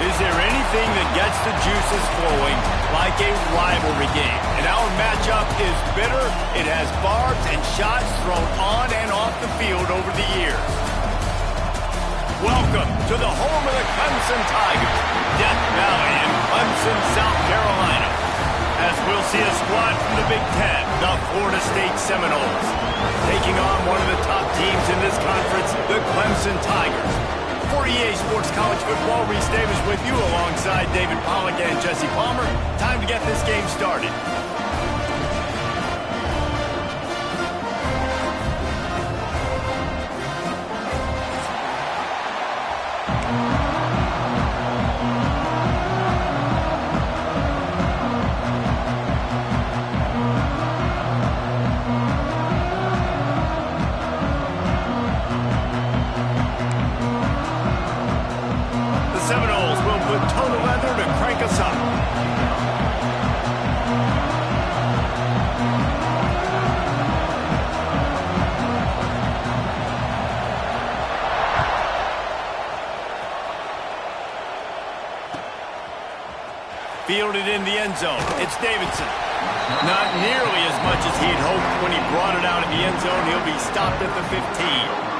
Is there anything that gets the juices flowing like a rivalry game? And our matchup is bitter. It has barbs and shots thrown on and off the field over the years. Welcome to the home of the Clemson Tigers, Death Valley in Clemson, South Carolina. As we'll see a squad from the Big Ten, the Florida State Seminoles, taking on one of the top teams in this conference, the Clemson Tigers. For EA Sports College Football, Reese Davis with you alongside David Pollack and Jesse Palmer. Time to get this game started. Fielded in the end zone. It's Davidson. Not nearly as much as he'd hoped when he brought it out of the end zone. He'll be stopped at the 15.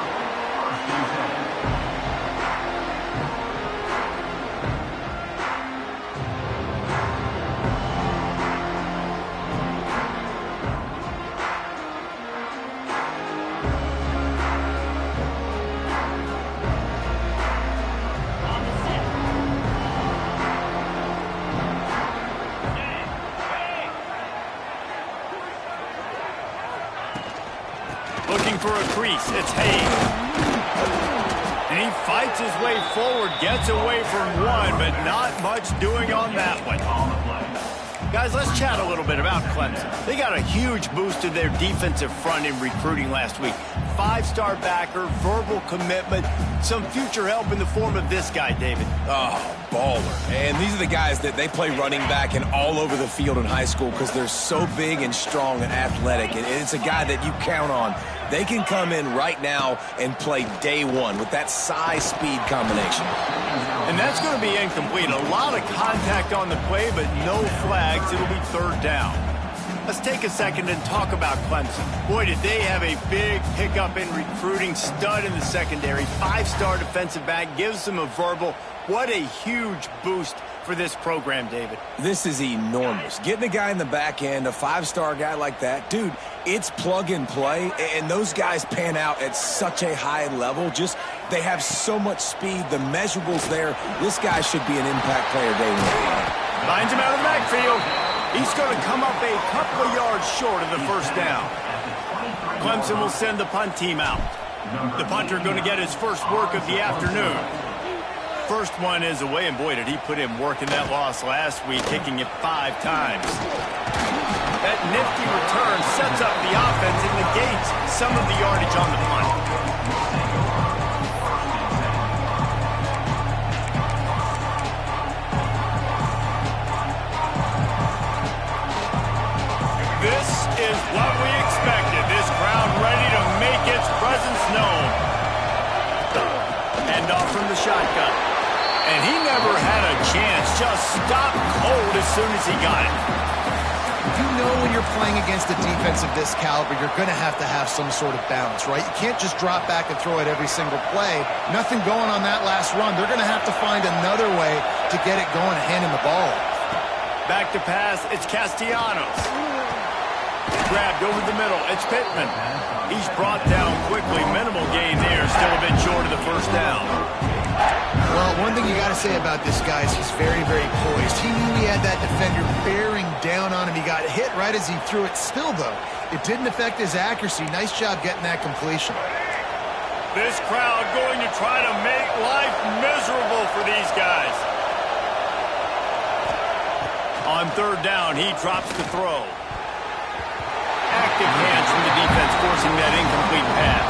Looking for a crease, it's Hayes. And he fights his way forward, gets away from one, but not much doing on that one. Guys, let's chat a little bit about Clemson. They got a huge boost to their defensive front in recruiting last week. 5-star backer, verbal commitment, some future help in the form of this guy, David. Oh, baller. And these are the guys that they play running back and all over the field in high school because they're so big and strong and athletic. And it's a guy that you count on. They can come in right now and play day one with that size-speed combination. And that's going to be incomplete. A lot of contact on the play, but no flags. It'll be third down. Let's take a second and talk about Clemson. Boy, did they have a big pickup in recruiting. Stud in the secondary. 5-star defensive back. Gives them a verbal. What a huge boost for this program, David. This is enormous. Getting a guy in the back end, a 5-star guy like that, dude, it's plug and play, and those guys pan out at such a high level. Just, they have so much speed. The measurables there. This guy should be an impact player day one. Finds him out of the backfield. He's going to come up a couple of yards short of the first down. Clemson will send the punt team out. The punter going to get his first work of the afternoon. First one is away, and boy, did he put in work in that loss last week, kicking it 5 times. That nifty return sets up the offense and negates some of the yardage on the punt. This is what we expected. This crowd ready to make its presence known. Hand off from the shotgun. And he never had a chance. Just stopped cold as soon as he got it. You know when you're playing against a defense of this caliber, you're going to have some sort of balance, right? You can't just drop back and throw it every single play. Nothing going on that last run. They're going to have to find another way to get it going and hand him the ball. Back to pass, it's Castellanos. Grabbed over the middle, it's Pittman. He's brought down quickly. Minimal gain there, still a bit short of the first down. Well, one thing you got to say about this guy is he's very, very poised. He knew he had that defender bearing down on him. He got hit right as he threw it. Still, though, it didn't affect his accuracy. Nice job getting that completion. This crowd going to try to make life miserable for these guys. On third down, he drops the throw. Active hands from the defense forcing that incomplete pass.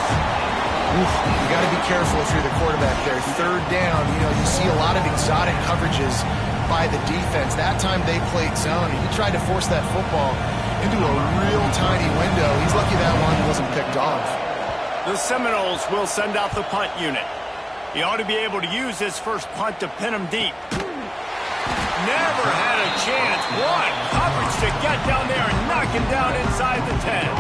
You got to be careful if you're the quarterback there. Third down, you see a lot of exotic coverages by the defense. That time they played zone, and he tried to force that football into a real tiny window. He's lucky that one wasn't picked off. The Seminoles will send out the punt unit. He ought to be able to use his first punt to pin him deep. Never had a chance. What coverage to get down there and knock him down inside the 10.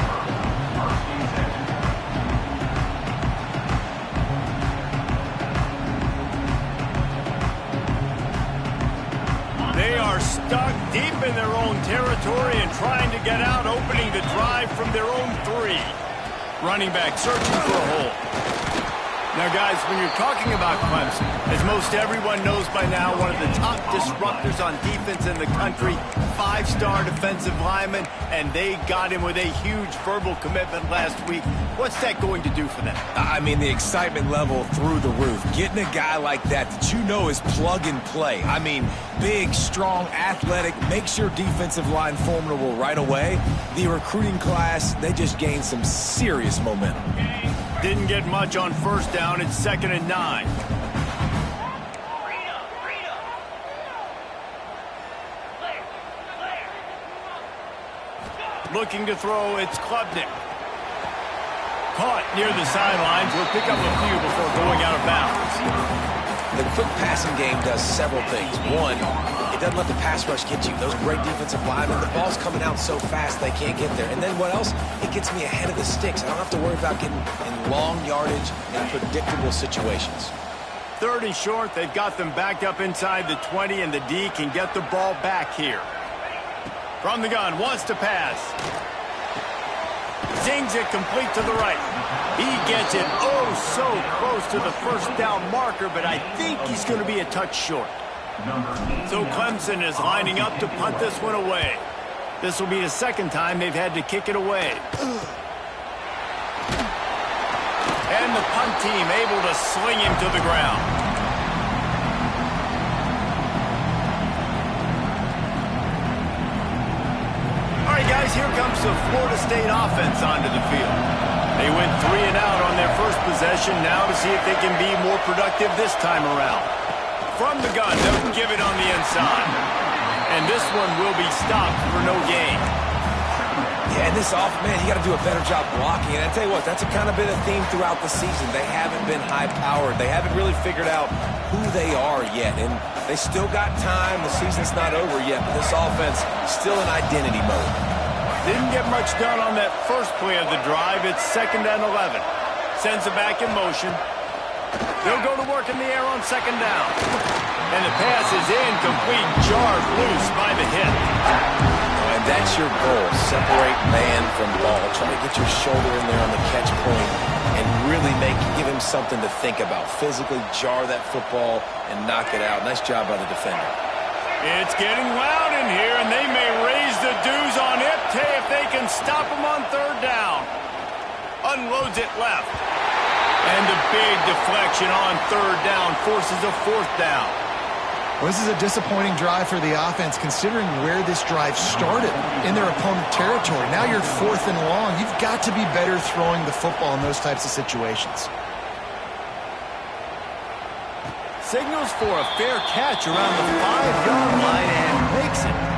They are stuck deep in their own territory and trying to get out, opening the drive from their own 3. Running back searching for a hole. Now, guys, when you're talking about Clemson, as most everyone knows by now, one of the top disruptors on defense in the country, 5-star defensive lineman, and they got him with a huge verbal commitment last week. What's that going to do for them? I mean, the excitement level through the roof. Getting a guy like that you know is plug and play. I mean, big, strong, athletic, makes your defensive line formidable right away. The recruiting class, they just gained some serious momentum. Didn't get much on first down. It's 2nd and 9. Looking to throw, it's Klubnik. Caught near the sidelines. Will pick up a few before going out of bounds. The quick passing game does several things. One, if doesn't let the pass rush get you. Those great defensive linemen, the ball's coming out so fast they can't get there. And then what else? It gets me ahead of the sticks. I don't have to worry about getting in long yardage and predictable situations. 3rd and short. They've got them backed up inside the 20, and the D can get the ball back here. From the gun, wants to pass. Zings it complete to the right. He gets it so close to the first down marker, but I think he's going to be a touch short. So Clemson is lining up to punt this one away. This will be the 2nd time they've had to kick it away. And the punt team able to sling him to the ground. All right, guys, here comes the Florida State offense onto the field. They went 3 and out on their first possession, now to see if they can be more productive this time around. From the gun, they'll give it on the inside. And this one will be stopped for no gain. Yeah, and this man, you got to do a better job blocking. And I tell you what, that's kind of been a theme throughout the season. They haven't been high-powered. They haven't really figured out who they are yet. And they still got time. The season's not over yet, but this offense still in identity mode. Didn't get much done on that first play of the drive. It's 2nd and 11. Sends it back in motion. They'll go to work in the air on 2nd down. And the pass is incomplete, jarred loose by the hit. And that's your goal. Separate man from ball. Try to get your shoulder in there on the catch point and really give him something to think about. Physically jar that football and knock it out. Nice job by the defender. It's getting loud in here, and they may raise the dues on Ipte if they can stop him on 3rd down. Unloads it left. And a big deflection on 3rd down forces a 4th down. Well, this is a disappointing drive for the offense, considering where this drive started in their opponent territory. Now you're 4th and long. You've got to be better throwing the football in those types of situations. Signals for a fair catch around the 5-yard line and makes it.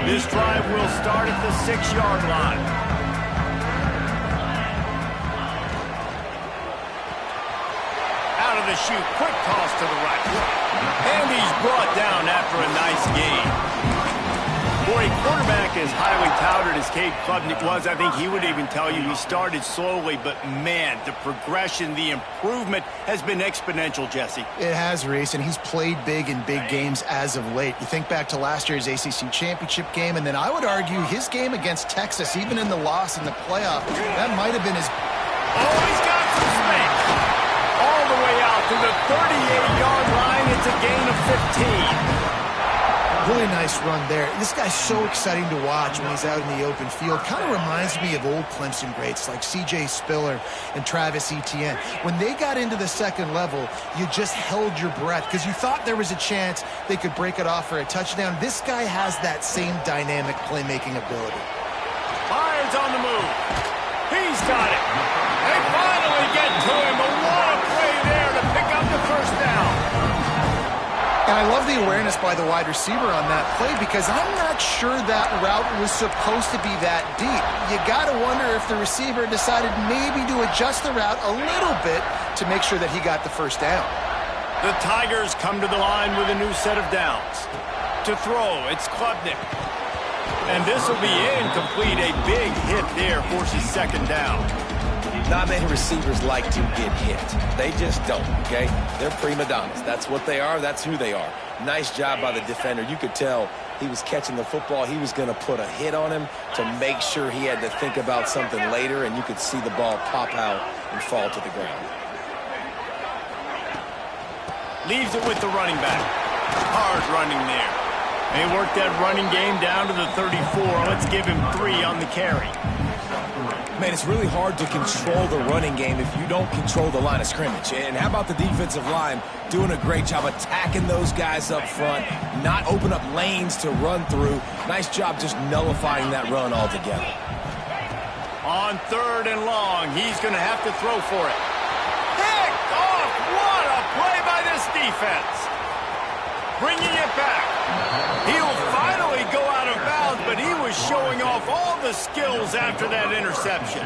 This drive will start at the 6-yard line. Out of the chute, quick toss to the right. And he's brought down after a nice gain. For a quarterback as highly touted as Cade Klubnik was, I think he would even tell you he started slowly, but man, the progression, the improvement has been exponential, Jesse. It has, Reese, and he's played big in big games as of late. You think back to last year's ACC championship game, and then I would argue his game against Texas, even in the loss in the playoff, that might have been his... Oh, he's got some space. All the way out to the 38-yard line. It's a gain of 15. Really nice run there. This guy's so exciting to watch when he's out in the open field. Kind of reminds me of old Clemson greats like C.J. Spiller and Travis Etienne. When they got into the 2nd level, you just held your breath because you thought there was a chance they could break it off for a touchdown. This guy has that same dynamic playmaking ability. Fires on the move. He's got it. They finally get to him. But what a play there to pick up the 1st down. And I love the awareness by the wide receiver on that play because I'm not sure that route was supposed to be that deep. You got to wonder if the receiver decided maybe to adjust the route a little bit to make sure that he got the 1st down. The Tigers come to the line with a new set of downs. To throw, it's Klubnik. And this will be incomplete. A big hit there forces 2nd down. Not many receivers like to get hit. They just don't, okay? They're prima donnas. That's what they are. That's who they are. Nice job by the defender. You could tell he was catching the football. He was going to put a hit on him to make sure he had to think about something later, and you could see the ball pop out and fall to the ground. Leaves it with the running back. Hard running there. They work that running game down to the 34. Let's give him 3 on the carry. Man, it's really hard to control the running game if you don't control the line of scrimmage. And how about the defensive line doing a great job attacking those guys up front, not open up lanes to run through. Nice job just nullifying that run altogether. On 3rd and long, he's going to have to throw for it. Picked off! What a play by this defense. Bringing it back. He'll finally go out of bounds, but he was showing the skills after that interception.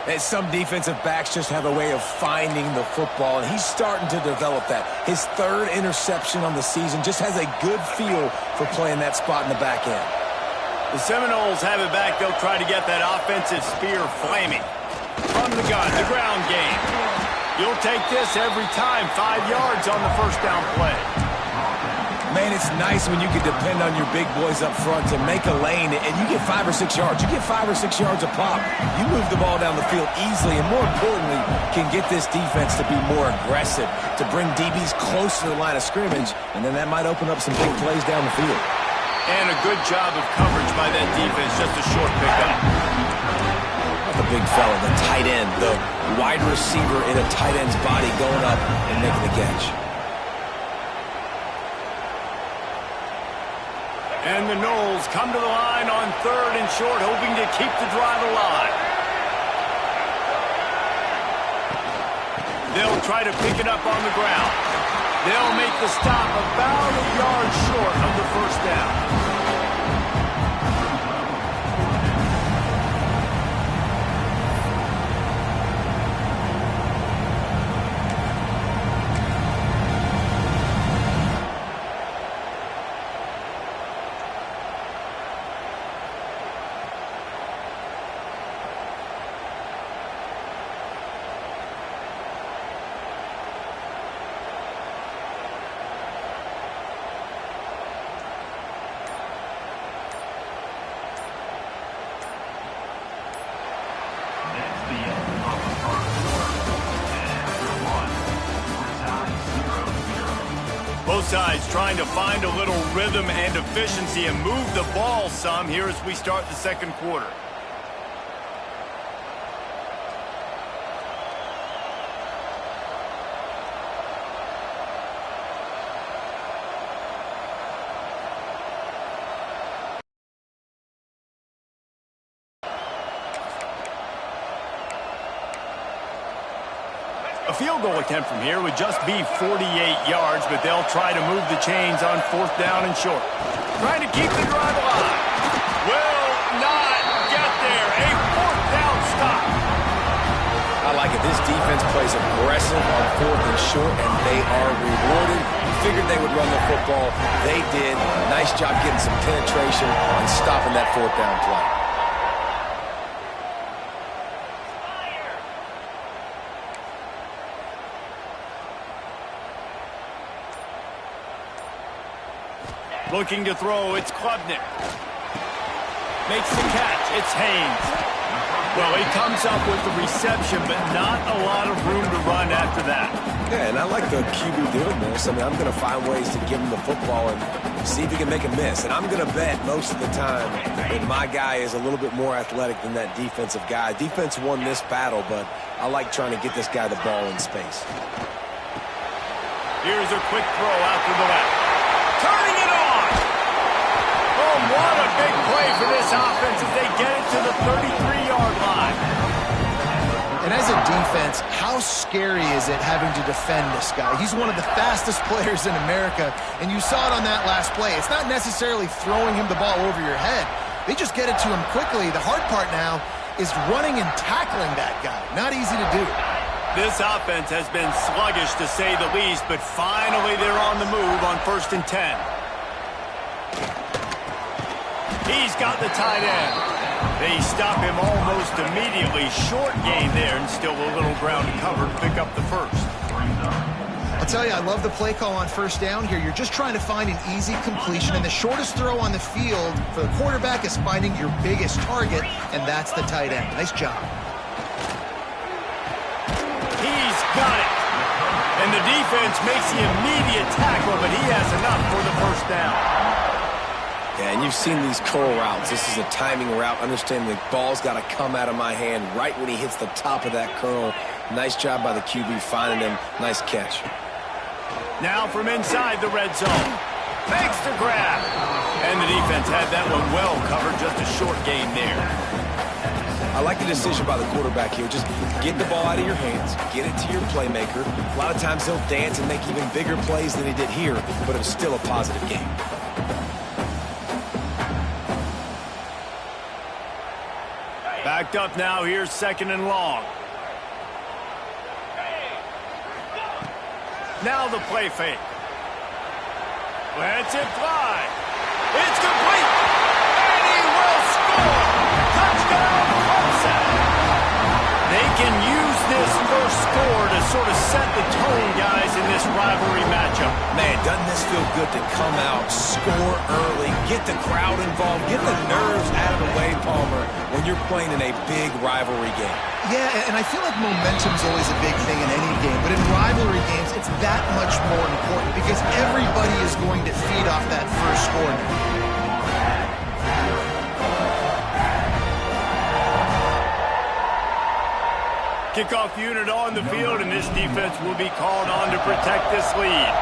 And some defensive backs just have a way of finding the football, and he's starting to develop that. His third interception on the season, just has a good feel for playing that spot in the back end. The Seminoles have it back. They'll try to get that offensive spear flaming. From the gun, the ground game. You'll take this every time. 5 yards on the first down play. Man, it's nice when you can depend on your big boys up front to make a lane, and you get 5 or 6 yards. You get 5 or 6 yards a pop. You move the ball down the field easily, and more importantly, can get this defense to be more aggressive, to bring DBs close to the line of scrimmage, and then that might open up some big plays down the field. And a good job of coverage by that defense, just a short pickup. The big fella, the tight end, the wide receiver in a tight end's body going up and making the catch. And the Noles come to the line on 3rd and short, hoping to keep the drive alive. They'll try to pick it up on the ground. They'll make the stop about a yard short of the first down. Both sides trying to find a little rhythm and efficiency and move the ball some here as we start the second quarter. A field goal attempt from here would just be 48 yards, but they'll try to move the chains on 4th down and short. Trying to keep the drive alive. Will not get there. A 4th down stop. I like it. This defense plays aggressive on 4th and short, and they are rewarded. You figured they would run the football. They did. Nice job getting some penetration and stopping that 4th down play. Looking to throw, it's Klubnik. Makes the catch, it's Haynes. Well, he comes up with the reception, but not a lot of room to run after that. Yeah, and I like the QB doing this. I mean, I'm going to find ways to give him the football and see if he can make a miss. And I'm going to bet most of the time that my guy is a little bit more athletic than that defensive guy. Defense won this battle, but I like trying to get this guy the ball in space. Here's a quick throw out to the left. Turning it on! Oh, what a big play for this offense as they get it to the 33-yard line. And as a defense, how scary is it having to defend this guy? He's one of the fastest players in America, and you saw it on that last play. It's not necessarily throwing him the ball over your head. They just get it to him quickly. The hard part now is running and tackling that guy. Not easy to do. This offense has been sluggish, to say the least, but finally they're on the move on 1st and 10. He's got the tight end. They stop him almost immediately. Short gain there, and still a little ground to cover to pick up the first. I'll tell you, I love the play call on 1st down here. You're just trying to find an easy completion, and the shortest throw on the field for the quarterback is finding your biggest target, and that's the tight end. Nice job. Got it. And the defense makes the immediate tackle, but he has enough for the 1st down. Yeah, and you've seen these curl routes. This is a timing route. Understand the ball's got to come out of my hand right when he hits the top of that curl. Nice job by the QB finding him. Nice catch. Now from inside the red zone. Makes the grab. And the defense had that one well covered. Just a short gain there. I like the decision by the quarterback here. Just get the ball out of your hands, get it to your playmaker. A lot of times he'll dance and make even bigger plays than he did here, but it was still a positive game. Backed up now. Here's 2nd and long. Now the play fake. Lets it fly. It's complete. And he will score. Touchdown, Flst. They can use this first score to sort of set the tone, guys, in this rivalry matchup. Man, doesn't this feel good to come out, score early, get the crowd involved, get the nerves out of the way, Palmer, when you're playing in a big rivalry game. Yeah, and I feel like momentum's always a big thing in any game, but in rivalry games, it's that much more important because everybody is going to feed off that first score. Kickoff unit on the field, and this defense will be called on to protect this lead.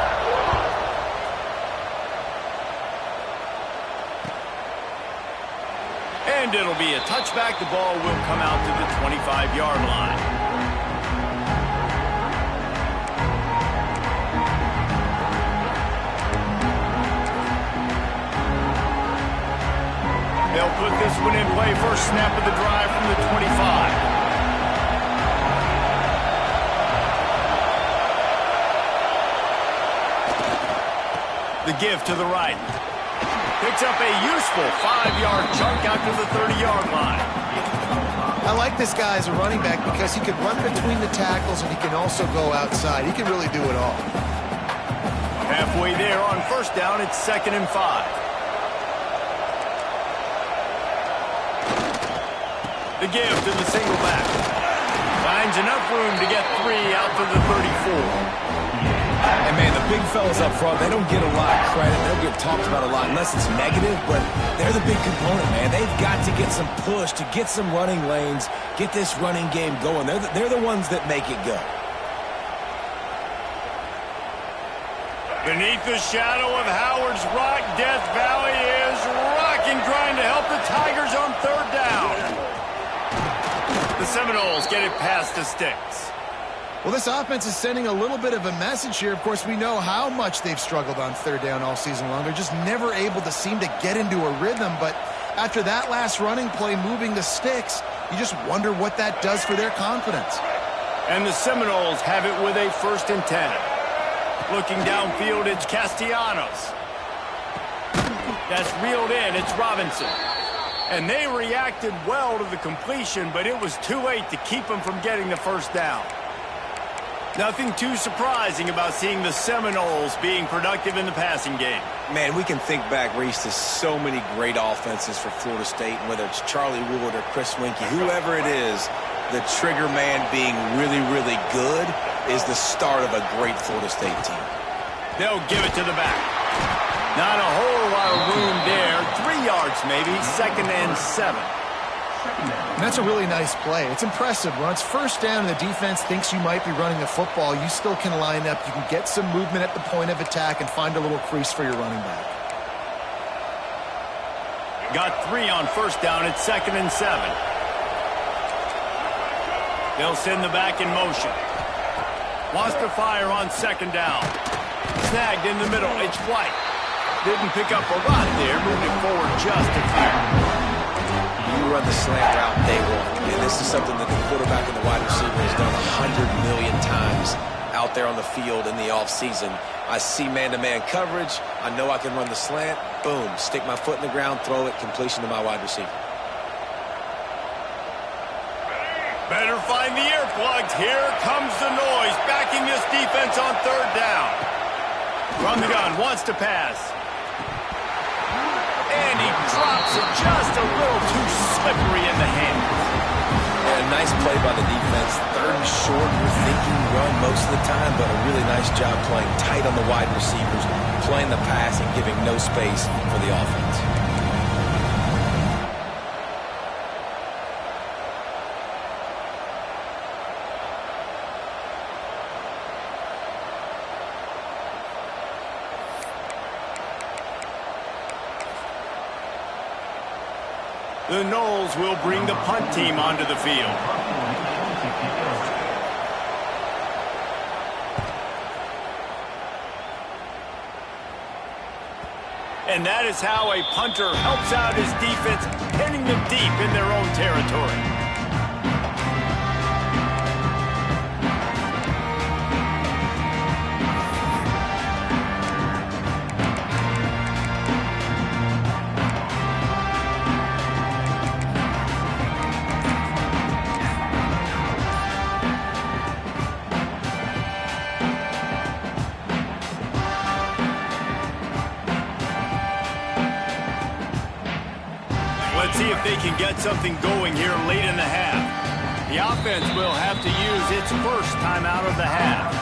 And it'll be a touchback. The ball will come out to the 25-yard line. They'll put this one in play. First snap of the drive from the 25. The give to the right. Picks up a useful 5-yard chunk out to the 30-yard line. I like this guy as a running back because he can run between the tackles and he can also go outside. He can really do it all. Halfway there on first down, it's 2nd and 5. The give to the single back. Finds enough room to get 3 out to the 34. And, man, the big fellas up front, they don't get a lot of credit. They don't get talked about a lot unless it's negative, but they're the big component, man. They've got to get some push, to get some running lanes, get this running game going. They're the ones that make it go. Beneath the shadow of Howard's Rock, Death Valley is rocking, trying to help the Tigers on 3rd down. The Seminoles get it past the sticks. Well, this offense is sending a little bit of a message here. Of course, we know how much they've struggled on 3rd down all season long. They're just never able to seem to get into a rhythm. But after that last running play moving the sticks, you just wonder what that does for their confidence. And the Seminoles have it with a 1st and 10. Looking downfield, it's Castellanos. That's reeled in. It's Robinson. And they reacted well to the completion, but it was too late to keep them from getting the 1st down. Nothing too surprising about seeing the Seminoles being productive in the passing game. Man, we can think back, Reese, to so many great offenses for Florida State, whether it's Charlie Wood or Chris Winkie, whoever it is, the trigger man being really, really good is the start of a great Florida State team. They'll give it to the back. Not a whole lot of room there. 3 yards maybe, 2nd and 7. And that's a really nice play. It's impressive. When it's 1st down and the defense thinks you might be running the football, you still can line up. You can get some movement at the point of attack and find a little crease for your running back. Got 3 on 1st down. It's 2nd and 7. They'll send the back in motion. Wants to fire on 2nd down. Snagged in the middle. It's White. Didn't pick up a lot there. Moving forward just a few. You run the slant route day one, and this is something that the quarterback and the wide receiver has done 100 million times out there on the field in the offseason. I see man-to-man coverage. I know I can run the slant. Boom, stick my foot in the ground, throw it, completion to my wide receiver. Better find the earplugs. Here comes the noise, backing this defense on 3rd down. From the gun, wants to pass. And he drops it just a little too slippery in the hand. And a nice play by the defense. 3rd and short, you're thinking run most of the time, but a really nice job playing tight on the wide receivers, playing the pass and giving no space for the offense. The Noles will bring the punt team onto the field. And that is how a punter helps out his defense, pinning them deep in their own territory. see if they can get something going here late in the half. The offense will have to use its first timeout of the half.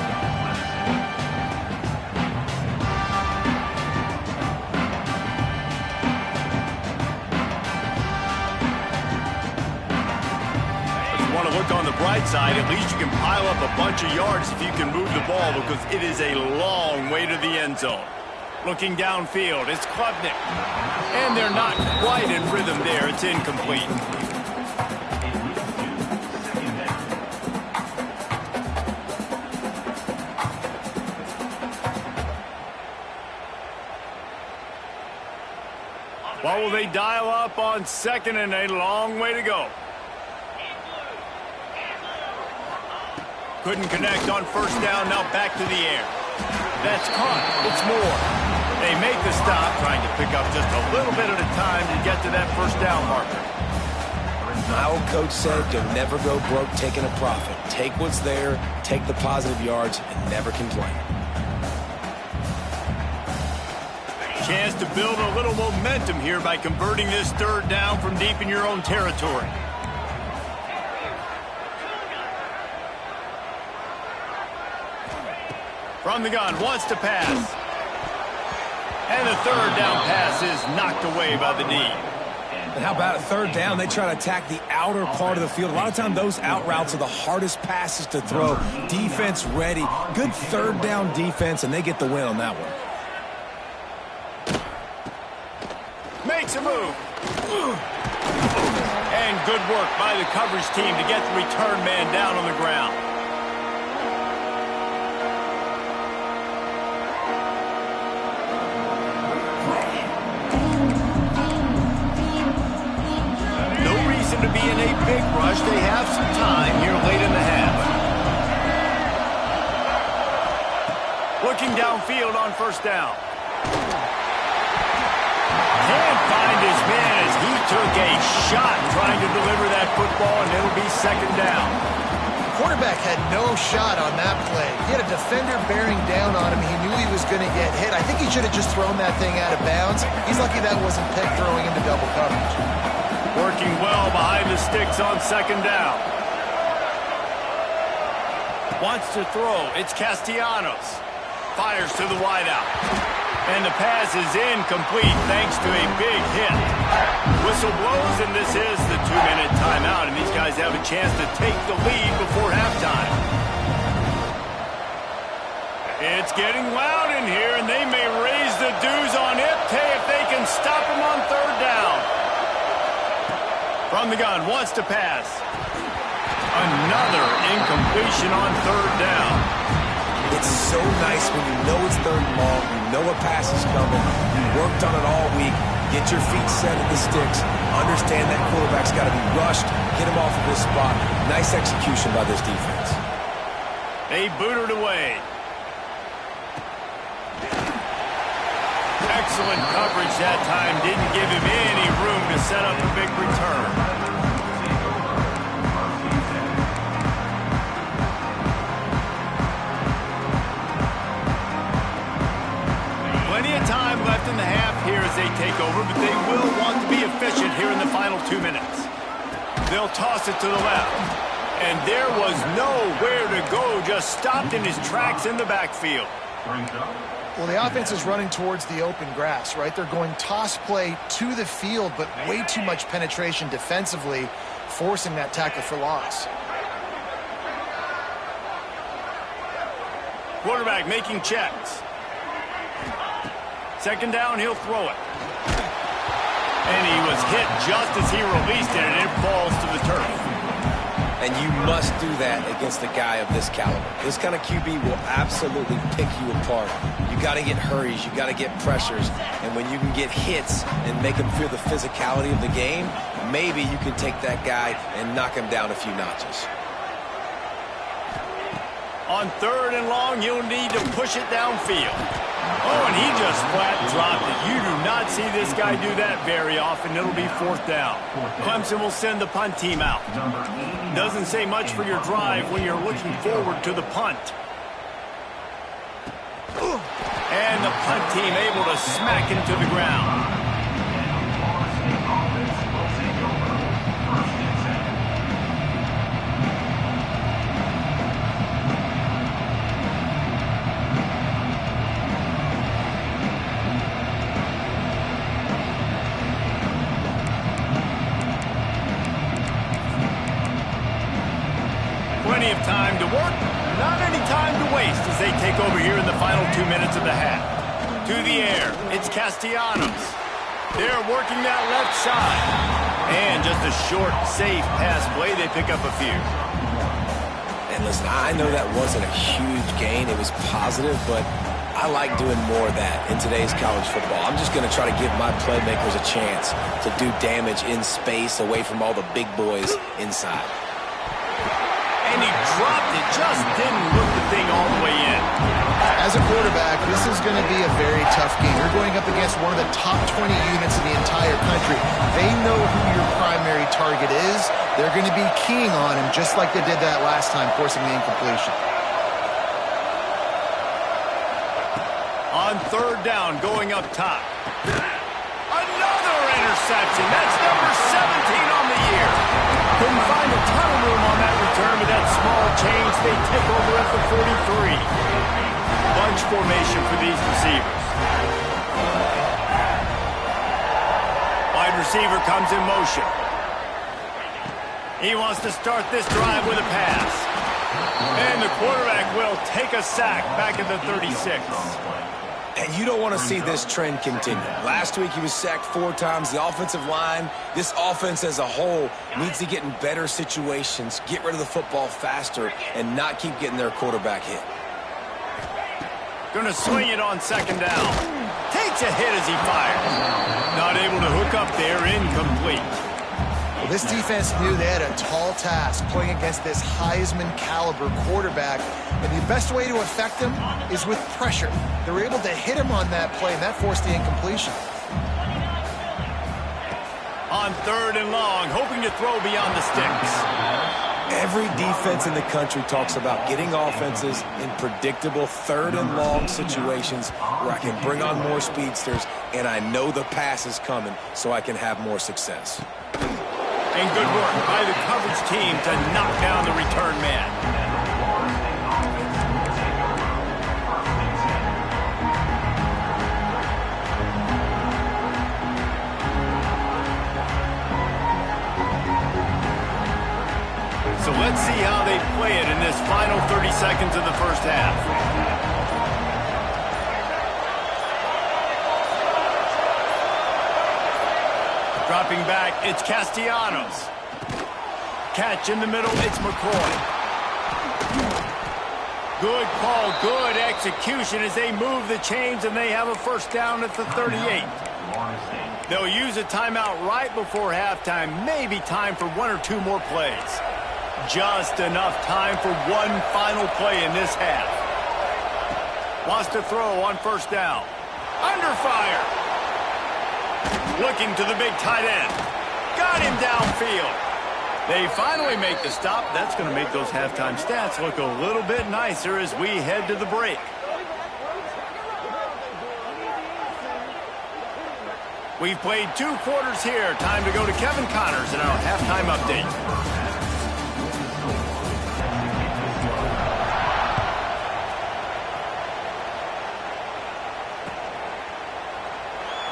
Want to look on the bright side, at least you can pile up a bunch of yards if you can move the ball, because it is a long way to the end zone. Looking downfield, it's Klubnik. And they're not quite in rhythm there. It's incomplete. What will they dial up on second and a long way to go? Couldn't connect on first down, now back to the air. That's caught. It's Moore. They make the stop, trying to pick up just a little bit at a time to get to that first down marker. My old coach said you'll never go broke taking a profit. Take what's there, take the positive yards, and never complain. Chance to build a little momentum here by converting this third down from deep in your own territory. From the gun, wants to pass. And the third down pass is knocked away by the knee. And how about a third down? They try to attack the outer part of the field. A lot of times those out routes are the hardest passes to throw. Defense ready. Good third down defense, and they get the win on that one. Makes a move. And good work by the coverage team to get the return man down on the ground. To be in a big rush. They have some time here late in the half. Looking downfield on first down. Can't find his man as he took a shot trying to deliver that football, and it'll be second down. The quarterback had no shot on that play. He had a defender bearing down on him. He knew he was going to get hit. I think he should have just thrown that thing out of bounds. He's lucky that wasn't picked throwing into double coverage. Working well behind the sticks on second down. Wants to throw. It's Castellanos. Fires to the wideout. And the pass is incomplete thanks to a big hit. Whistle blows, and this is the 2-minute timeout, and these guys have a chance to take the lead before halftime. It's getting loud in here, and they may raise the dues on Ipte if they can stop him on third down. From the gun, wants to pass. Another incompletion on third down. It's so nice when you know it's third and long, you know a pass is coming, you worked on it all week, get your feet set at the sticks, understand that quarterback's got to be rushed, get him off of this spot. Nice execution by this defense. They booted away. Excellent coverage that time. Didn't give him any room to set up a big return. Plenty of time left in the half here as they take over, but they will want to be efficient here in the final 2 minutes. They'll toss it to the left. And there was nowhere to go, just stopped in his tracks in the backfield. Well, the offense is running towards the open grass, right? They're going toss play to the field, but way too much penetration defensively, forcing that tackle for loss. Quarterback making checks. Second down, he'll throw it. And he was hit just as he released it, and it falls to the turf. And you must do that against a guy of this caliber. This kind of QB will absolutely pick you apart. You got to get hurries, you got to get pressures, and when you can get hits and make him feel the physicality of the game, maybe you can take that guy and knock him down a few notches. On third and long, you'll need to push it downfield. Oh, and he just flat dropped it. You do not see this guy do that very often. It'll be fourth down. Clemson will send the punt team out. Doesn't say much for your drive when you're looking forward to the punt. And the punt team able to smack him to the ground. here in the final 2 minutes of the half. To the air, it's Castellanos. They're working that left side. And just a short, safe pass play, they pick up a few. And listen, I know that wasn't a huge gain. It was positive, but I like doing more of that in today's college football. I'm just going to try to give my playmakers a chance to do damage in space away from all the big boys inside. And he dropped it, just didn't look the thing all the way in. As a quarterback, this is going to be a very tough game. You're going up against one of the top 20 units in the entire country. They know who your primary target is. They're going to be keying on him just like they did that last time, forcing the incompletion. On third down, going up top. Another interception. That's number 17 on the year. Couldn't find a ton of room on that return with that small change. They take over at the 43. Bunch formation for these receivers. Wide receiver comes in motion. He wants to start this drive with a pass. And the quarterback will take a sack back at the 36. And you don't want to see this trend continue. Last week he was sacked 4 times. The offensive line, this offense as a whole, needs to get in better situations, get rid of the football faster, and not keep getting their quarterback hit. Gonna swing it on second down. Takes a hit as he fires. Not able to hook up there, incomplete. Well, this defense knew they had a tall task playing against this Heisman caliber quarterback, and the best way to affect him is with pressure. They were able to hit him on that play, and that forced the incompletion. On third and long, hoping to throw beyond the sticks. Every defense in the country talks about getting offenses in predictable third and long situations where I can bring on more speedsters and I know the pass is coming so I can have more success. And good work by the coverage team to knock down the return man. So let's see how they play it in this final 30 seconds of the first half. Dropping back, it's Castellanos. Catch in the middle, it's McCoy. Good call, good execution as they move the chains and they have a first down at the 38. They'll use a timeout right before halftime, maybe time for 1 or 2 more plays. Just enough time for one final play in this half. Wants to throw on first down. Under fire. Looking to the big tight end. Got him downfield. They finally make the stop. That's going to make those halftime stats look a little bit nicer as we head to the break. We've played 2 quarters here. Time to go to Kevin Connors in our halftime update.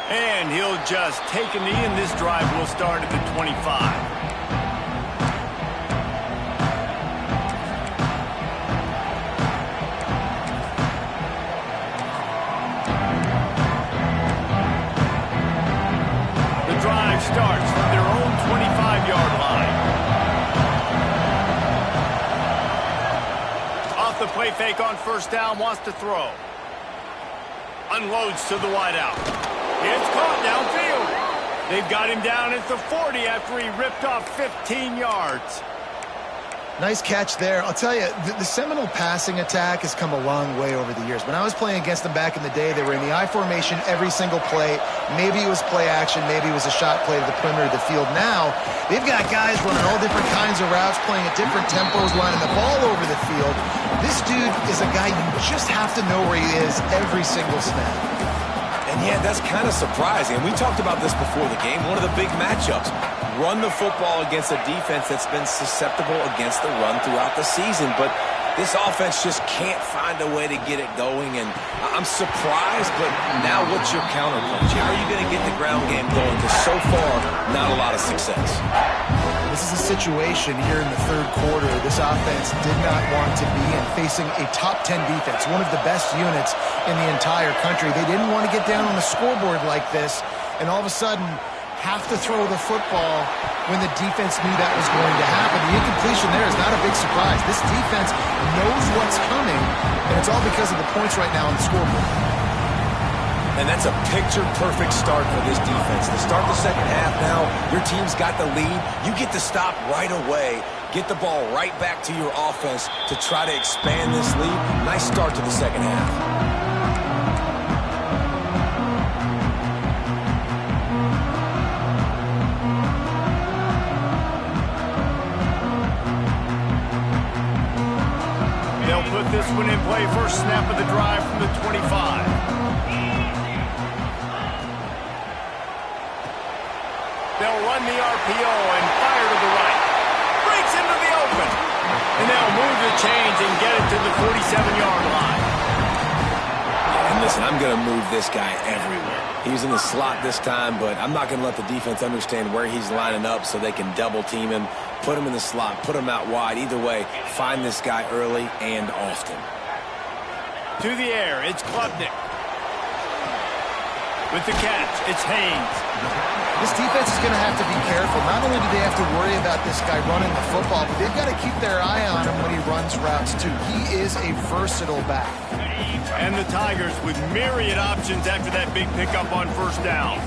And he'll just take a knee, and this drive will start at the 25. The drive starts from their own 25-yard line. Off the play fake on first down, wants to throw. Unloads to the wideout. It's caught downfield. They've got him down at the 40 after he ripped off 15 yards. Nice catch there. I'll tell you, the Seminole passing attack has come a long way over the years. When I was playing against them back in the day, they were in the I formation every single play. Maybe it was play action. Maybe it was a shot play to the perimeter of the field. Now, they've got guys running all different kinds of routes, playing at different tempos, lining the ball over the field. This dude is a guy you just have to know where he is every single snap. And yeah, that's kind of surprising. And we talked about this before the game. One of the big matchups. Run the football against a defense that's been susceptible against the run throughout the season. But this offense just can't find a way to get it going. And I'm surprised, but now what's your counterpunch? How are you going to get the ground game going? Because so far, not a lot of success. This is a situation here in the third quarter this offense did not want to be in, facing a top 10 defense, one of the best units in the entire country. They didn't want to get down on the scoreboard like this, and all of a sudden have to throw the football when the defense knew that was going to happen. The incompletion there is not a big surprise. This defense knows what's coming, and it's all because of the points right now on the scoreboard. And that's a picture-perfect start for this defense. To start the second half now, your team's got the lead. You get to stop right away, get the ball right back to your offense to try to expand this lead. Nice start to the second half. They'll put this one in play. First snap of the drive from the 25. They'll run the RPO and fire to the right. Breaks into the open. And they'll move the chains and get it to the 47-yard line. And listen, I'm going to move this guy everywhere. He's in the slot this time, but I'm not going to let the defense understand where he's lining up so they can double team him, put him in the slot, put him out wide. Either way, find this guy early and often. To the air, it's Klubnik. With the catch, it's Haynes. This defense is going to have to be careful. Not only do they have to worry about this guy running the football, but they've got to keep their eye on him when he runs routes too. He is a versatile back. And the Tigers with myriad options after that big pickup on first down.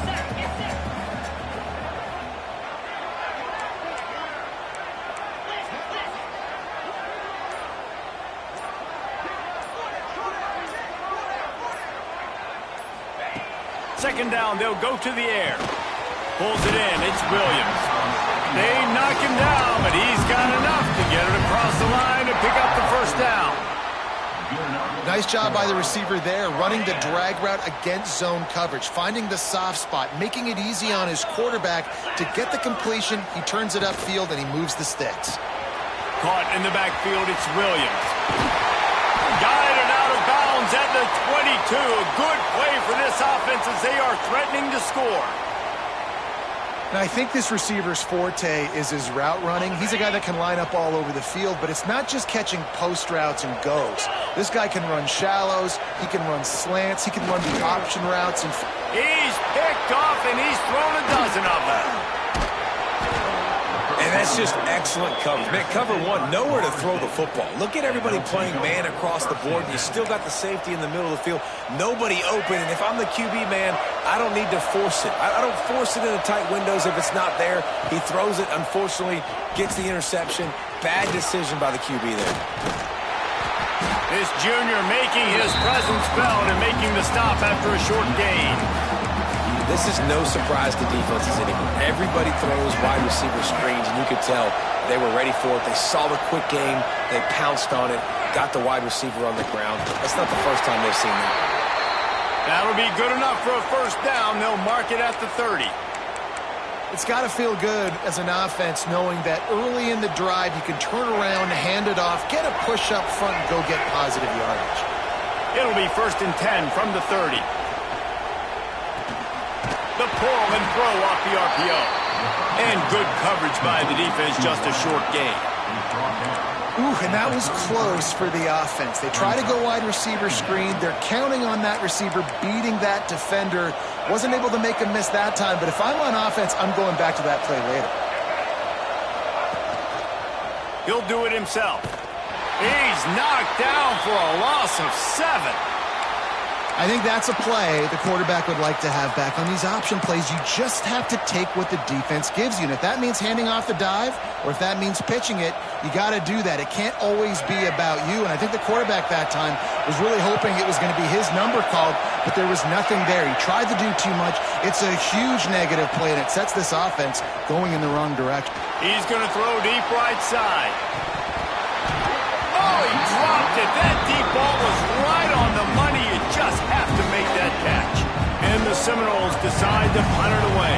Second down, they'll go to the air. Pulls it in, it's Williams. They knock him down, but he's got enough to get it across the line and pick up the first down. Nice job by the receiver there, running the drag route against zone coverage, finding the soft spot, making it easy on his quarterback to get the completion. He turns it upfield, and he moves the sticks. Caught in the backfield, it's Williams. Guided out of bounds at the 22. Good play for this offense as they are threatening to score. Now, I think this receiver's forte is his route running. He's a guy that can line up all over the field, but it's not just catching post routes and goes. This guy can run shallows, he can run slants, he can run the option routes. And he's picked off, and he's thrown a dozen of them. And that's just excellent coverage. Man, cover one, nowhere to throw the football. Look at everybody playing man across the board. You still got the safety in the middle of the field. Nobody open. And if I'm the QB, man, I don't need to force it. I don't force it in the tight windows if it's not there. He throws it, unfortunately, gets the interception. Bad decision by the QB there. This junior making his presence felt and making the stop after a short gain. This is no surprise to defenses anymore. Everybody throws wide receiver screens, and you could tell they were ready for it. They saw the quick game. They pounced on it, got the wide receiver on the ground. That's not the first time they've seen that. That'll be good enough for a first down. They'll mark it at the 30. It's got to feel good as an offense knowing that early in the drive you can turn around, hand it off, get a push up front, and go get positive yardage. It'll be 1st and 10 from the 30. The pull and throw off the RPO. And good coverage by the defense, just a short gain. Ooh, and that was close for the offense. They try to go wide receiver screen. They're counting on that receiver beating that defender. Wasn't able to make a miss that time, but if I'm on offense, I'm going back to that play later. He'll do it himself. He's knocked down for a loss of 7. I think that's a play the quarterback would like to have back. On these option plays, you just have to take what the defense gives you. And if that means handing off the dive, or if that means pitching it, you got to do that. It can't always be about you. And I think the quarterback that time was really hoping it was going to be his number called, but there was nothing there. He tried to do too much. It's a huge negative play, and it sets this offense going in the wrong direction. He's going to throw deep right side. Oh, he dropped it. That deep ball was right on the money. You just have to make that catch. And the Seminoles decide to punt it away.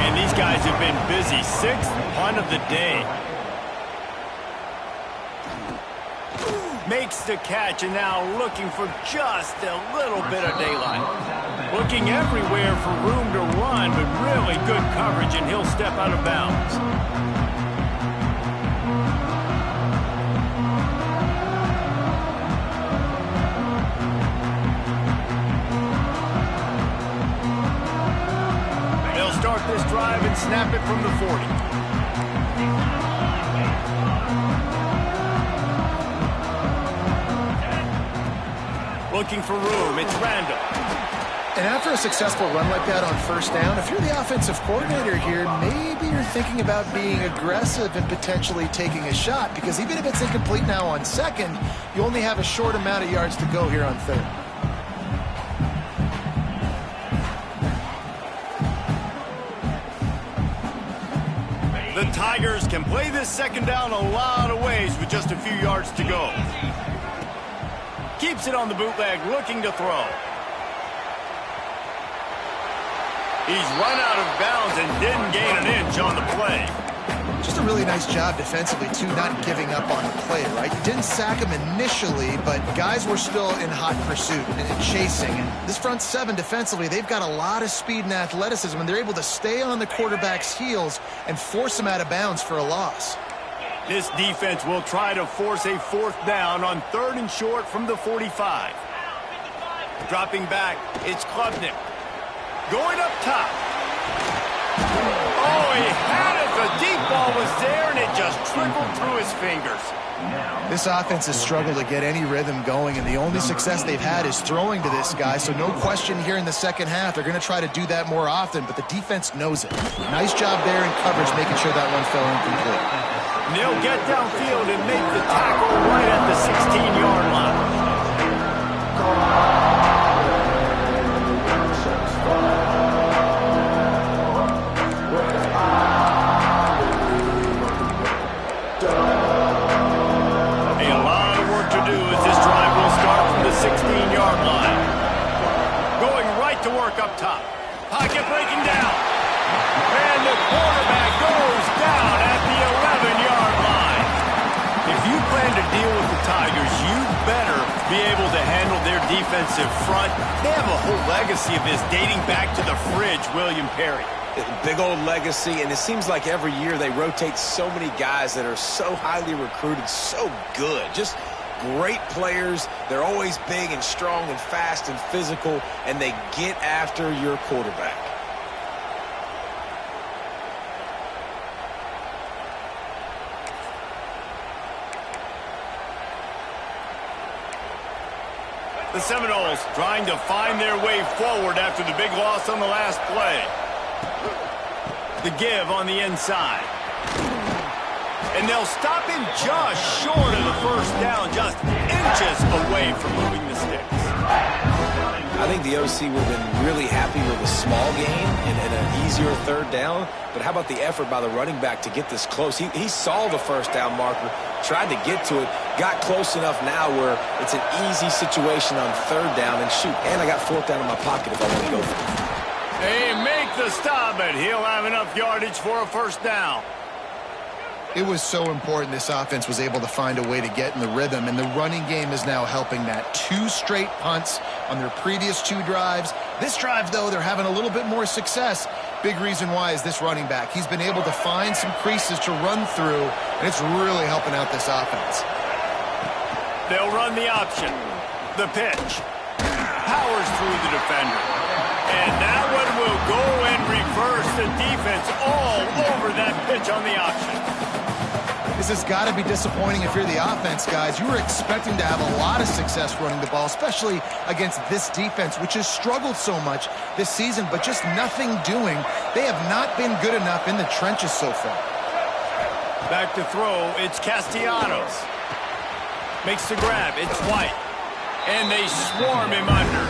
And these guys have been busy. 6th punt of the day. Makes the catch, and now looking for just a little bit of daylight. Looking everywhere for room to run, but really good coverage, and he'll step out of bounds. this drive and snap it from the 40. Looking for room, it's Randall. And after a successful run like that on first down, if you're the offensive coordinator here, maybe you're thinking about being aggressive and potentially taking a shot, because even if it's incomplete now on second, you only have a short amount of yards to go here on third. The Tigers can play this second down a lot of ways with just a few yards to go. Keeps it on the bootleg, looking to throw. He's run out of bounds and didn't gain an inch on the play. Just a really nice job defensively, too, not giving up on the play, right? You didn't sack him initially, but guys were still in hot pursuit and chasing. And this front seven defensively, they've got a lot of speed and athleticism, and they're able to stay on the quarterback's heels and force him out of bounds for a loss. This defense will try to force a fourth down on 3rd and short from the 45. Dropping back, it's Klubnik. Going up top. Oh, he had it. The deep ball was there, and it just trickled through his fingers. This offense has struggled to get any rhythm going, and the only success they've had is throwing to this guy, so no question here in the second half. They're going to try to do that more often, but the defense knows it. Nice job there in coverage, making sure that one fell incomplete. They'll get downfield and make the tackle right at the 16-yard line. A lot of work to do as this drive will start from the 16-yard line. Going right to work up top. Pocket breaking down. And the quarterback goes down at the 11-yard line. If you plan to deal with the Tigers, you better be able to handle their defensive front. They have a whole legacy of this dating back to the fridge, William Perry. Big old legacy, and it seems like every year they rotate so many guys that are so highly recruited, so good. Just great players. They're always big and strong and fast and physical, and they get after your quarterback. The Seminoles trying to find their way forward after the big loss on the last play. The give on the inside. And they'll stop him just short of the first down, just inches away from moving the sticks. I think the OC would have been really happy with a small gain and an easier 3rd down. But how about the effort by the running back to get this close? He saw the first down marker, tried to get to it, got close enough now where it's an easy situation on 3rd down. And shoot, and I got 4th down in my pocket if I want to go for it. They make the stop, but he'll have enough yardage for a first down. It was so important this offense was able to find a way to get in the rhythm, and the running game is now helping that. 2 straight punts on their previous 2 drives. This drive, though, they're having a little bit more success. Big reason why is this running back. He's been able to find some creases to run through, and it's really helping out this offense. They'll run the option. The pitch. Powers through the defender. And that one will go and reverse the defense all over that pitch on the option. This has got to be disappointing if you're the offense, guys. You were expecting to have a lot of success running the ball, especially against this defense, which has struggled so much this season, but just nothing doing. They have not been good enough in the trenches so far. Back to throw, it's Castellanos. Makes the grab, it's White. And they swarm him under.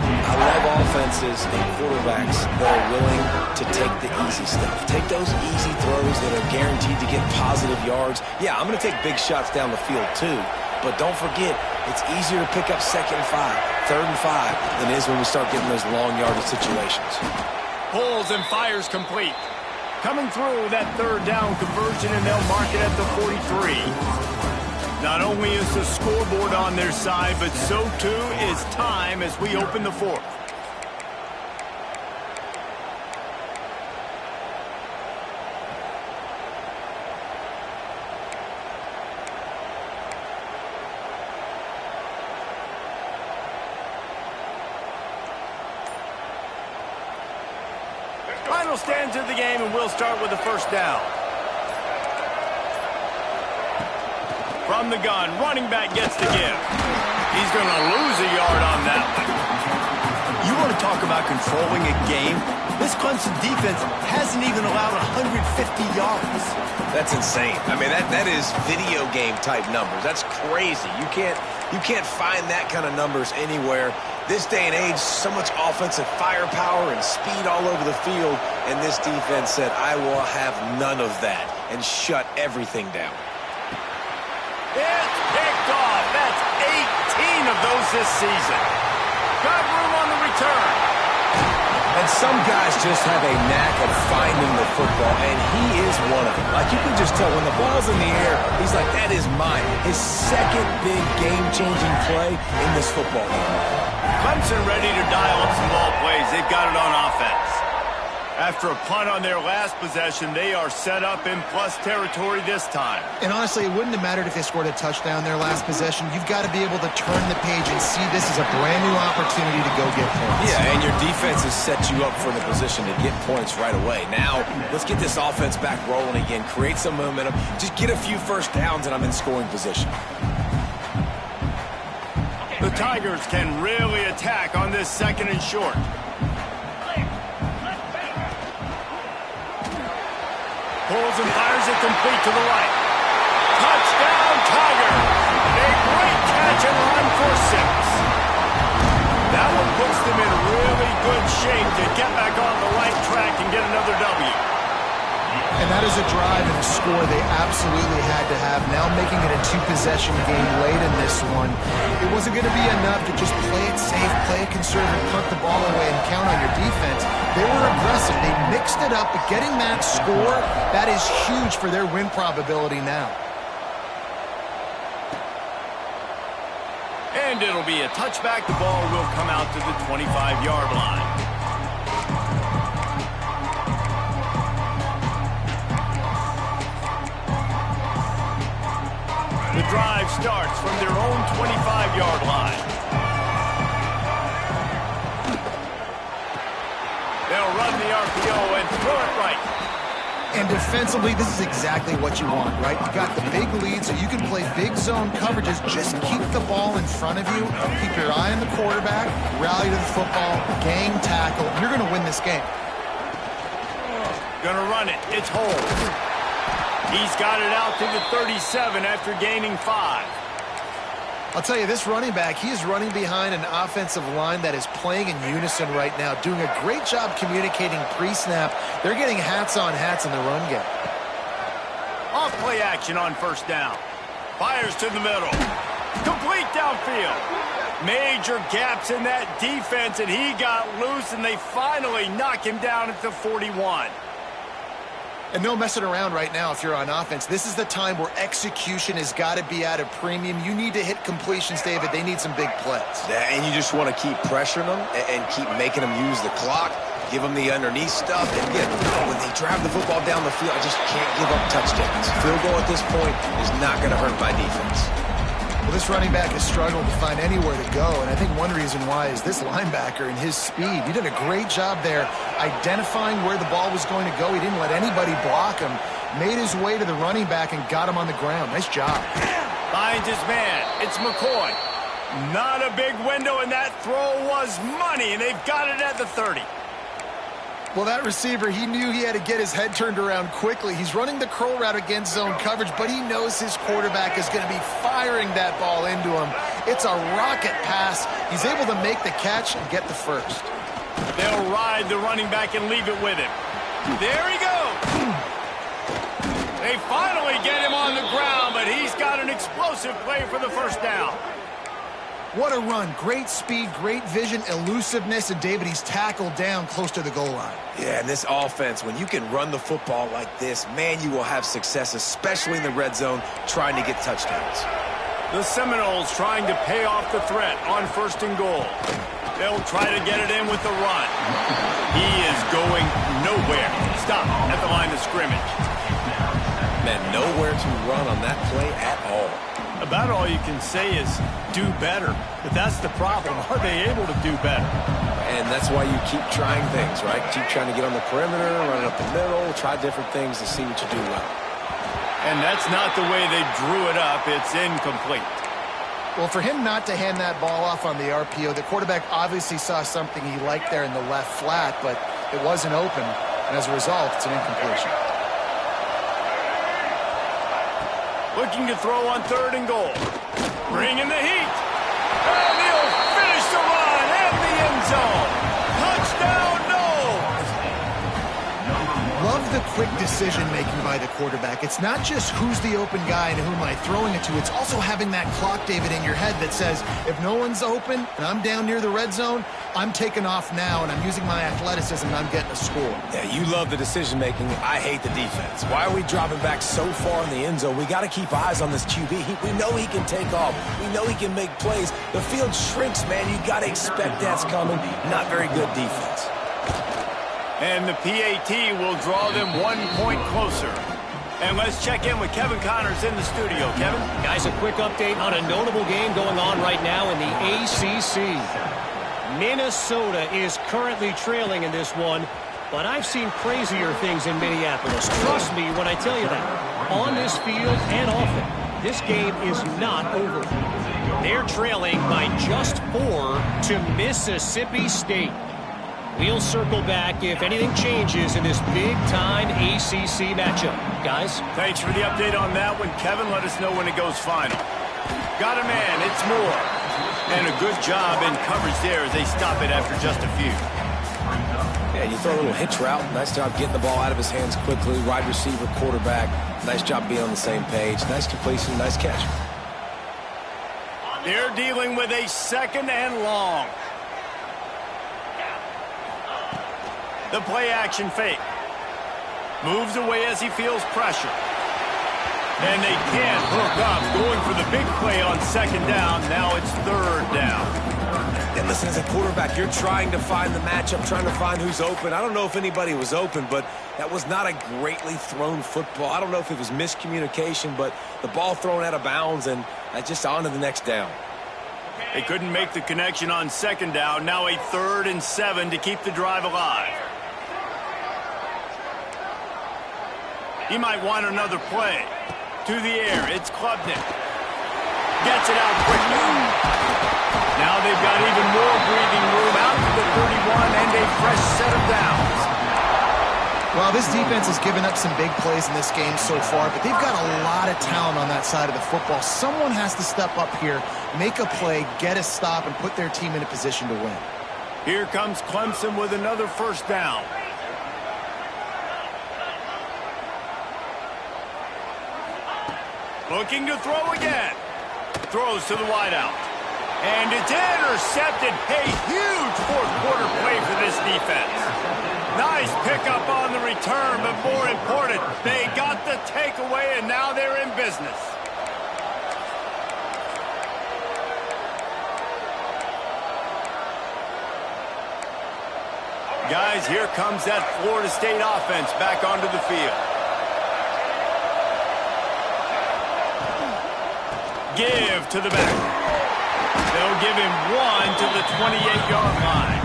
I love offenses and quarterbacks that are willing to take the easy stuff. Take those easy throws that are guaranteed to get positive yards. Yeah, I'm going to take big shots down the field too, but don't forget, it's easier to pick up 2nd and 5, 3rd and 5 than it is when we start getting those long yardage situations. Pulls and fires complete. Coming through that 3rd down conversion, and they'll mark it at the 43. Not only is the scoreboard on their side, but so too is time as we open the 4th. Final stands of the game, and we'll start with the first down. From the gun, running back gets the give. He's going to lose a yard on that one. You want to talk about controlling a game? This Clemson defense hasn't even allowed 150 yards. That's insane. I mean, that is video game type numbers. That's crazy. You can't find that kind of numbers anywhere. This day and age, so much offensive firepower and speed all over the field, and this defense said, I will have none of that, and shut everything down. It's picked off. That's 18 of those this season. Got room on the return. And some guys just have a knack of finding the football, and he is one of them. Like, you can just tell when the ball's in the air, he's like, that is mine. His second big game-changing play in this football game. Clemson ready to dial up some ball plays. They've got it on offense. After a punt on their last possession, they are set up in plus territory this time. And honestly, it wouldn't have mattered if they scored a touchdown their last possession. You've got to be able to turn the page and see this as a brand new opportunity to go get points. Yeah, and your defense has set you up for the position to get points right away. Now, let's get this offense back rolling again, create some momentum, just get a few first downs, and I'm in scoring position. The Tigers can really attack on this second and short. Pulls and fires it complete to the right. Touchdown, Tiger! A great catch and run for 6. That one puts them in really good shape to get back on the right track and get another W. And that is a drive and a score they absolutely had to have. Now making it a two-possession game late in this one. It wasn't going to be enough to just play it safe, play it conservative, punt the ball away, and count on your defense. They were aggressive. They mixed it up, but getting that score, that is huge for their win probability now. And it'll be a touchback. The ball will come out to the 25-yard line. The drive starts from their own 25-yard line. They'll run the RPO and throw it right. And defensively, this is exactly what you want, right? You got the big lead, so you can play big zone coverages. Just keep the ball in front of you. Keep your eye on the quarterback. Rally to the football. Gang tackle. You're going to win this game. Gonna run it. It's hold. He's got it out to the 37 after gaining 5. I'll tell you, this running back, he is running behind an offensive line that is playing in unison right now, doing a great job communicating pre-snap. They're getting hats on hats in the run game. Off play action on first down. Fires to the middle. Complete downfield. Major gaps in that defense, and he got loose, and they finally knock him down at the 41. And no messing around right now if you're on offense. This is the time where execution has got to be at a premium. You need to hit completions, David. They need some big plays. Yeah, and you just want to keep pressuring them and keep making them use the clock, give them the underneath stuff. And again, when they drive the football down the field, I just can't give up touchdowns. Field goal at this point is not going to hurt my defense. Well, this running back has struggled to find anywhere to go, and I think one reason why is this linebacker and his speed. He did a great job there identifying where the ball was going to go. He didn't let anybody block him, made his way to the running back and got him on the ground. Nice job. Finds his man. It's McCoy. Not a big window, and that throw was money, and they've got it at the 30. Well, that receiver, he knew he had to get his head turned around quickly. He's running the curl route against zone coverage, but he knows his quarterback is going to be firing that ball into him. It's a rocket pass. He's able to make the catch and get the first. They'll ride the running back and leave it with him. There he goes. They finally get him on the ground, but he's got an explosive play for the first down. What a run. Great speed, great vision, elusiveness, and David, he's tackled down close to the goal line. Yeah, and this offense, when you can run the football like this, man, you will have success, especially in the red zone, trying to get touchdowns. The Seminoles trying to pay off the threat on 1st and goal. They'll try to get it in with the run. He is going nowhere. Stop at the line of scrimmage. Man, nowhere to run on that play at all. About all you can say is do better. But that's the problem. Are they able to do better? And that's why you keep trying things, right? Keep trying to get on the perimeter, run it up the middle, try different things to see what you do well. And that's not the way they drew it up. It's incomplete. Well, for him not to hand that ball off on the RPO, the quarterback obviously saw something he liked there in the left flat, but it wasn't open, and as a result, it's an incompletion. Looking to throw on 3rd and goal. Bringing the heat. And he'll finish the run and the end zone. Touchdown, no! Love the quick decision-making by the quarterback. It's not just who's the open guy and who am I throwing it to. It's also having that clock, David, in your head that says, if no one's open and I'm down near the red zone, I'm taking off now, and I'm using my athleticism, and I'm getting a score. Yeah, you love the decision-making. I hate the defense. Why are we dropping back so far in the end zone? We got to keep eyes on this QB. We know he can take off. We know he can make plays. The field shrinks, man. You got to expect that's coming. Not very good defense. And the PAT will draw them 1 point closer. And let's check in with Kevin Connors in the studio. Kevin? Guys, a quick update on a notable game going on right now in the ACC. Minnesota is currently trailing in this one, but I've seen crazier things in Minneapolis. Trust me when I tell you that. On this field and off it, this game is not over. They're trailing by just 4 to Mississippi State. We'll circle back if anything changes in this big-time ACC matchup. Guys? Thanks for the update on that one, Kevin. Let us know when it goes final. Got a man. It's Moore. And a good job in coverage there as they stop it after just a few. Yeah, you throw a little hitch route. Nice job getting the ball out of his hands quickly. Wide receiver, quarterback. Nice job being on the same page. Nice completion, nice catch. They're dealing with a 2nd and long. The play-action fake. Moves away as he feels pressure. And they can't hook up, going for the big play on 2nd down. Now it's 3rd down. And listen, as a quarterback, you're trying to find the matchup, trying to find who's open. I don't know if anybody was open, but that was not a greatly thrown football. I don't know if it was miscommunication, but the ball thrown out of bounds, and just on to the next down. They couldn't make the connection on 2nd down. Now a 3rd and 7 to keep the drive alive. He might want another play. To the air, it's Klubnik. Gets it out quickly. Now they've got even more breathing room out to the 31 and a fresh set of downs. Well, this defense has given up some big plays in this game so far, but they've got a lot of talent on that side of the football. Someone has to step up here, make a play, get a stop, and put their team in a position to win. Here comes Clemson with another 1st down. Looking to throw again. Throws to the wideout. And it's intercepted. A huge 4th-quarter play for this defense. Nice pickup on the return, but more important, they got the takeaway, and now they're in business. Guys, here comes that Florida State offense back onto the field. Give to the back. They'll give him 1 to the 28-yard line.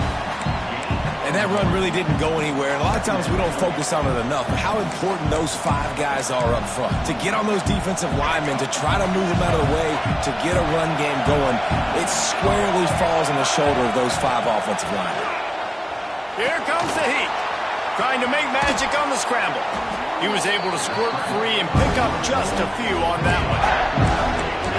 And that run really didn't go anywhere. And a lot of times we don't focus on it enough. But how important those 5 guys are up front. To get on those defensive linemen, to try to move them out of the way, to get a run game going, it squarely falls on the shoulder of those 5 offensive linemen. Here comes the heat. Trying to make magic on the scramble. He was able to squirt free and pick up just a few on that one.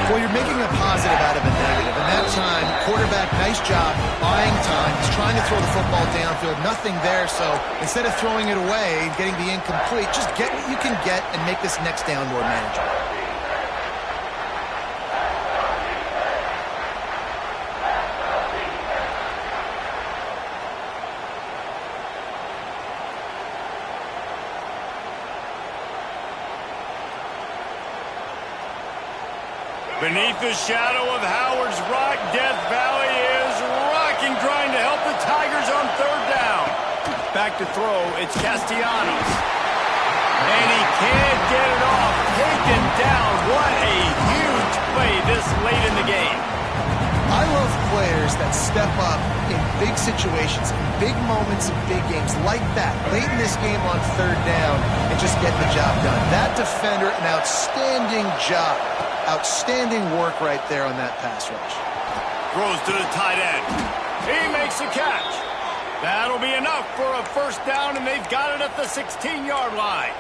Well, you're making a positive out of a negative. And that time, quarterback, nice job, buying time. He's trying to throw the football downfield. Nothing there, so instead of throwing it away, getting the incomplete, just get what you can get and make this next down more manageable. Beneath the shadow of Howard's Rock, Death Valley is rocking, trying to help the Tigers on 3rd down. Back to throw, it's Castellanos. And he can't get it off. Taken down. What a huge play this late in the game. I love players that step up in big situations, in big moments, in big games like that, late in this game on third down and just getting the job done. That defender, an outstanding job. Outstanding work right there on that pass rush. Throws to the tight end. He makes a catch. That'll be enough for a first down, and they've got it at the 16-yard line.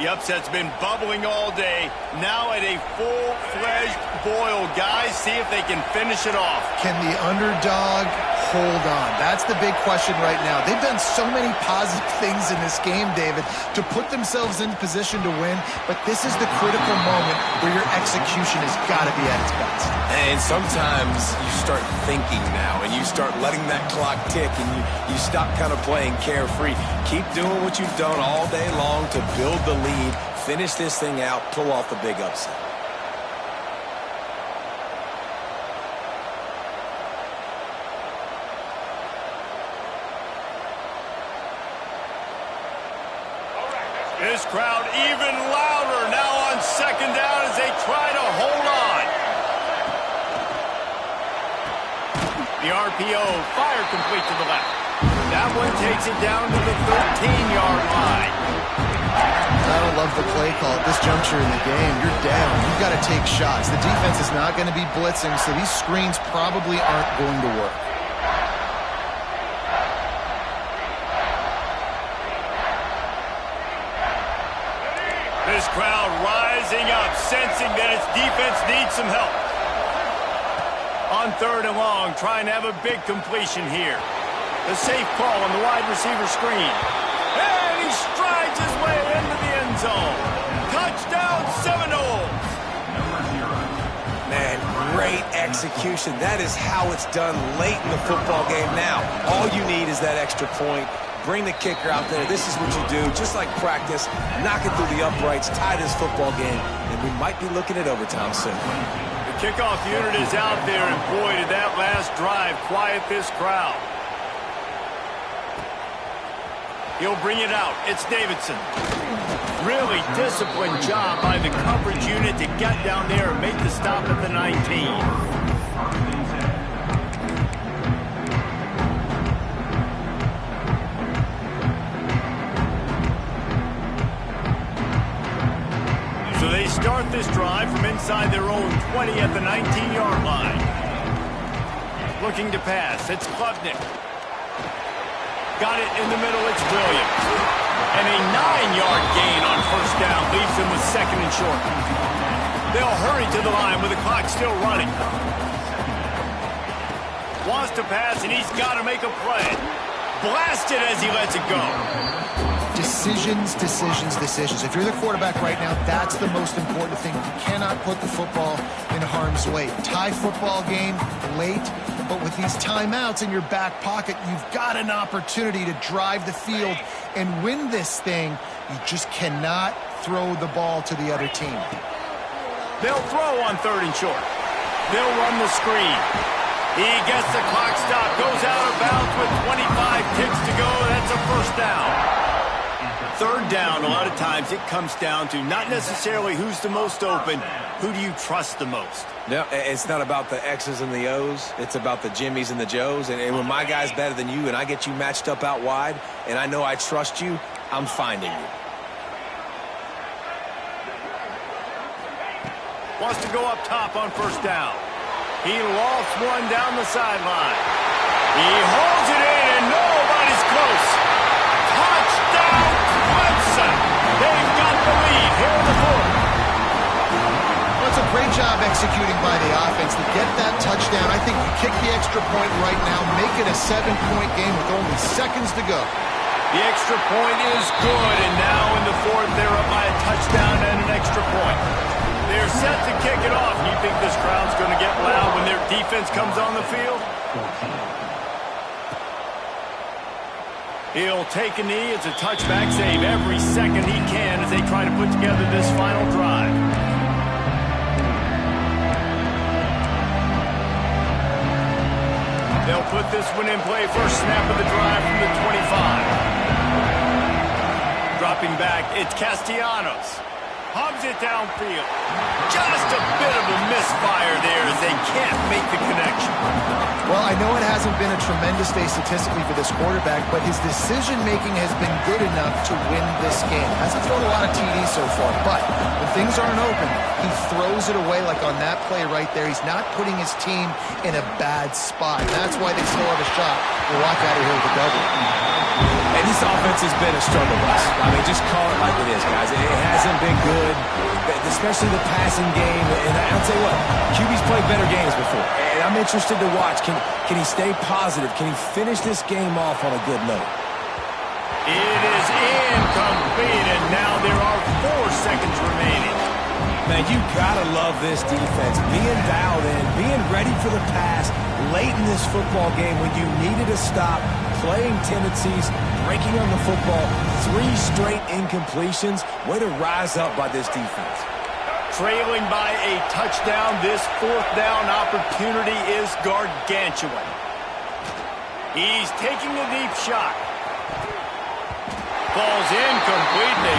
The upset's been bubbling all day. Now at a full-fledged boil. Guys, see if they can finish it off. Can the underdog hold on? That's the big question right now. They've done so many positive things in this game, David, to put themselves in position to win, but this is the critical moment where your execution has got to be at its best. And sometimes you start thinking now, and you start letting that clock tick, and you stop kind of playing carefree. Keep doing what you've done all day long to build the lead, finish this thing out, pull off the big upset. This crowd even louder now on second down as they try to hold on. The RPO, fire complete to the left. That one takes it down to the 13-yard line. I don't love the play call at this juncture in the game. You're down. You've got to take shots. The defense is not going to be blitzing, so these screens probably aren't going to work. This crowd rising up, sensing that its defense needs some help. On third and long, trying to have a big completion here. The safe call on the wide receiver screen. And he strides his way into the end zone. Touchdown, Seminoles. Man, great execution. That is how it's done late in the football game now. All you need is that extra point. Bring the kicker out there. This is what you do. Just like practice, knock it through the uprights, tie this football game, and we might be looking at overtime soon. The kickoff unit is out there, and boy, did that last drive quiet this crowd. He'll bring it out. It's Davidson. Really disciplined job by the coverage unit to get down there and make the stop at the 19. So they start this drive from inside their own 20 at the 19-yard line. Looking to pass. It's Klubnik. Got it in the middle. It's Williams. And a 9-yard gain on first down leaves them with second and short. They'll hurry to the line with the clock still running. Wants to pass, and he's got to make a play. Blasted as he lets it go. Decisions, decisions, decisions. If you're the quarterback right now, that's the most important thing. You cannot put the football in harm's way. Tie football game late, but with these timeouts in your back pocket, you've got an opportunity to drive the field and win this thing. You just cannot throw the ball to the other team. They'll throw on third and short. They'll run the screen. He gets the clock stopped, goes out of bounds with 25 ticks to go. That's a first down. Third down, a lot of times it comes down to not necessarily who's the most open, who do you trust the most? No, it's not about the X's and the O's. It's about the Jimmies and the Joes. And when my guy's better than you and I get you matched up out wide and I know I trust you, I'm finding you. Wants to go up top on first down. He lofts one down the sideline. He holds it in and nobody's close. Touchdown, Clemson. They've got the lead here in the fourth. Well, it's a great job executing by the offense to get that touchdown. I think you kick the extra point right now, make it a 7-point game with only seconds to go. The extra point is good, and now in the fourth, they're up by a touchdown and an extra point. They're set to kick it off. You think this crowd's going to get loud when their defense comes on the field? He'll take a knee. It's a touchback save every second he can as they try to put together this final drive. They'll put this one in play. First snap of the drive from the 25. Dropping back, it's Castellanos. Hubs it downfield. Just a bit of a misfire there as they can't make the connection. Well, I know it hasn't been a tremendous day statistically for this quarterback, but his decision-making has been good enough to win this game. Hasn't thrown a lot of TDs so far, but when things aren't open, he throws it away like on that play right there. He's not putting his team in a bad spot. And that's why they still have a shot to walk out of here with a W. And this offense has been a struggle bus. I mean, just call it like it is, guys. It hasn't been good, especially the passing game. And I'll tell you what, QB's played better games before. And I'm interested to watch. Can he stay positive? Can he finish this game off on a good note? It is incomplete, and now there are 4 seconds remaining. Man, you gotta love this defense. Being dialed in, being ready for the pass late in this football game when you needed a stop, playing tendencies, breaking on the football, 3 straight incompletions. Way to rise up by this defense. Trailing by a touchdown, this 4th down opportunity is gargantuan. He's taking a deep shot. Ball's incomplete. They